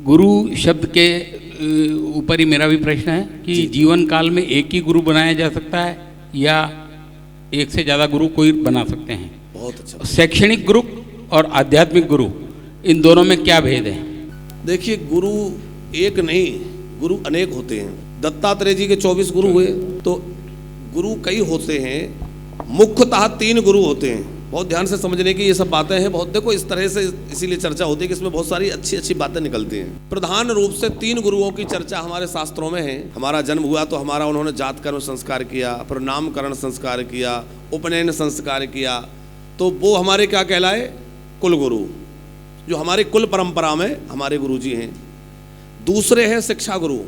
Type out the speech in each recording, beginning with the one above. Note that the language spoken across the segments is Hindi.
गुरु शब्द के ऊपर ही मेरा भी प्रश्न है कि जीवन काल में एक ही गुरु बनाया जा सकता है या एक से ज़्यादा गुरु कोई बना सकते हैं? बहुत अच्छा। शैक्षणिक गुरु और आध्यात्मिक गुरु, इन दोनों में क्या भेद है? देखिए, गुरु एक नहीं, गुरु अनेक होते हैं। दत्तात्रेय जी के 24 गुरु हुए, तो गुरु कई होते हैं। मुख्यतः 3 गुरु होते हैं। बहुत ध्यान से समझने की ये सब बातें हैं। बहुत देखो, इस तरह से इसीलिए चर्चा होती है कि इसमें बहुत सारी अच्छी अच्छी बातें निकलती हैं। प्रधान रूप से 3 गुरुओं की चर्चा हमारे शास्त्रों में है। हमारा जन्म हुआ तो हमारा उन्होंने जात कर्म संस्कार किया, फिर नामकरण संस्कार किया, उपनयन संस्कार किया, तो वो हमारे क्या कहलाए? कुल गुरु, जो हमारी कुल परंपरा में हमारे गुरु जी हैं। दूसरे हैं शिक्षा गुरु,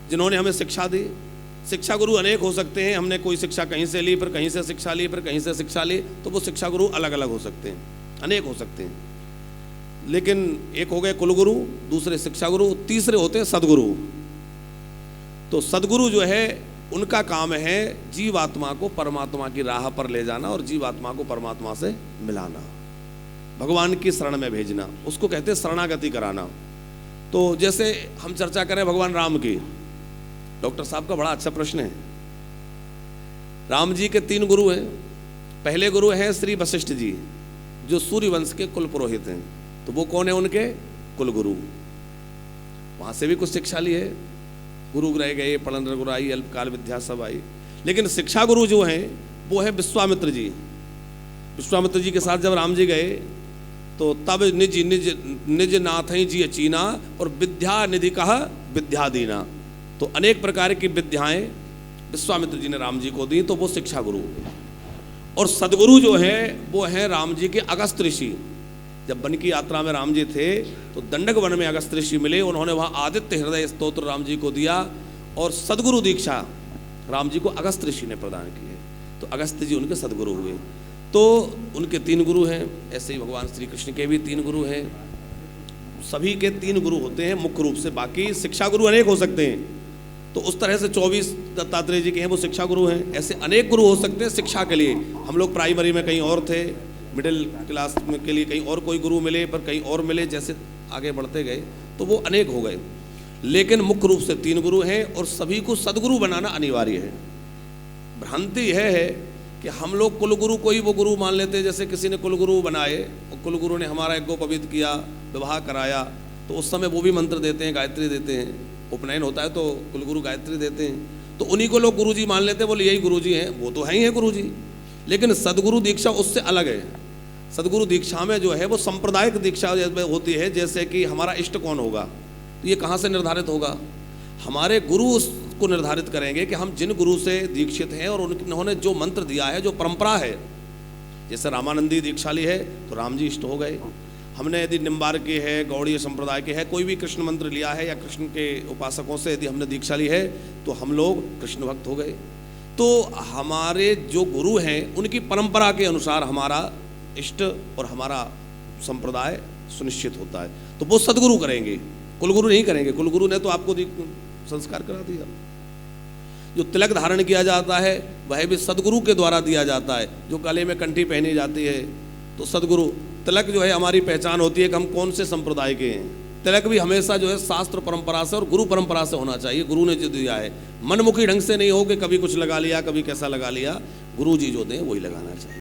जिन्होंने हमें शिक्षा दी। शिक्षा गुरु अनेक हो सकते हैं। हमने कोई शिक्षा कहीं से ली, फिर कहीं से शिक्षा ली, फिर कहीं से शिक्षा ली, तो वो शिक्षा गुरु अलग अलग हो सकते हैं, अनेक हो सकते हैं। लेकिन एक हो गए कुल गुरु, दूसरे शिक्षा गुरु, तीसरे होते हैं सदगुरु। तो सदगुरु जो है, उनका काम है जीवात्मा को परमात्मा की राह पर ले जाना और जीवात्मा को परमात्मा से मिलाना, भगवान की शरण में भेजना, उसको कहते हैं शरणागति कराना। तो जैसे हम चर्चा करें भगवान राम की, डॉक्टर साहब का बड़ा अच्छा प्रश्न है। राम जी के 3 गुरु हैं। पहले गुरु हैं श्री वशिष्ठ जी, जो सूर्य वंश के कुल पुरोहित हैं। तो वो कौन है? उनके कुल गुरु। वहां से भी कुछ शिक्षा ली है। गुरु रह गए, पलंद्र गुरु आई, अल्पकाल विद्या सब आई। लेकिन शिक्षा गुरु जो हैं वो है विश्वामित्र जी। विश्वामित्र जी के साथ जब राम जी गए तो तब निज निज निज नाथ जी चीना और विद्या निधि कहा विद्या दीना। तो अनेक प्रकार की विद्याएं विश्वामित्र जी ने राम जी को दी, तो वो शिक्षा गुरु। और सदगुरु जो है वो है राम जी के अगस्त ऋषि। जब वन की यात्रा में राम जी थे तो दंडक वन में अगस्त ऋषि मिले, उन्होंने वहाँ आदित्य हृदय स्तोत्र राम जी को दिया और सदगुरु दीक्षा राम जी को अगस्त ऋषि ने प्रदान की है। तो अगस्त जी उनके सदगुरु हुए। तो उनके 3 गुरु हैं। ऐसे ही भगवान श्री कृष्ण के भी 3 गुरु हैं। सभी के 3 गुरु होते हैं मुख्य रूप से। बाकी शिक्षा गुरु अनेक हो सकते हैं। तो उस तरह से 24 दत्तात्रेय जी के हैं, वो शिक्षा गुरु हैं। ऐसे अनेक गुरु हो सकते हैं शिक्षा के लिए। हम लोग प्राइमरी में कहीं और थे, मिडिल क्लास में के लिए कहीं और कोई गुरु मिले, पर कहीं और मिले, जैसे आगे बढ़ते गए तो वो अनेक हो गए। लेकिन मुख्य रूप से 3 गुरु हैं और सभी को सदगुरु बनाना अनिवार्य है। भ्रांति यह है कि हम लोग कुलगुरु को ही वो गुरु मान लेते हैं। जैसे किसी ने कुलगुरु बनाए और कुलगुरु ने हमारा यज्ञोपवीत किया, विवाह कराया, तो उस समय वो भी मंत्र देते हैं, गायत्री देते हैं। उपनयन होता है तो कुलगुरु गायत्री देते हैं। तो उन्हीं को लोग गुरुजी मान लेते हैं, बोले यही गुरुजी हैं। वो तो है ही है गुरुजी। लेकिन सदगुरु दीक्षा उससे अलग है। सदगुरु दीक्षा में जो है वो सांप्रदायिक दीक्षा होती है। जैसे कि हमारा इष्ट कौन होगा, तो ये कहाँ से निर्धारित होगा? हमारे गुरु उसको निर्धारित करेंगे कि हम जिन गुरु से दीक्षित हैं और उन्होंने जो मंत्र दिया है, जो परंपरा है। जैसे रामानंदी दीक्षा ली है तो राम जी इष्ट हो गए। हमने यदि निम्बार के है, गौड़ीय संप्रदाय के है, कोई भी कृष्ण मंत्र लिया है या कृष्ण के उपासकों से यदि हमने दीक्षा ली है तो हम लोग कृष्ण भक्त हो गए। तो हमारे जो गुरु हैं उनकी परंपरा के अनुसार हमारा इष्ट और हमारा संप्रदाय सुनिश्चित होता है। तो वो सदगुरु करेंगे, कुलगुरु नहीं करेंगे। कुलगुरु ने तो आपको संस्कार करा दिया। जो तिलक धारण किया जाता है वह भी सदगुरु के द्वारा दिया जाता है। जो गले में कंठी पहनी जाती है, तो सदगुरु। तिलक जो है हमारी पहचान होती है कि हम कौन से संप्रदाय के हैं। तिलक भी हमेशा जो है शास्त्र परंपरा से और गुरु परंपरा से होना चाहिए। गुरु ने जो दिया है, मनमुखी ढंग से नहीं हो कि कभी कुछ लगा लिया, कभी कैसा लगा लिया। गुरु जी जो दें वही लगाना चाहिए।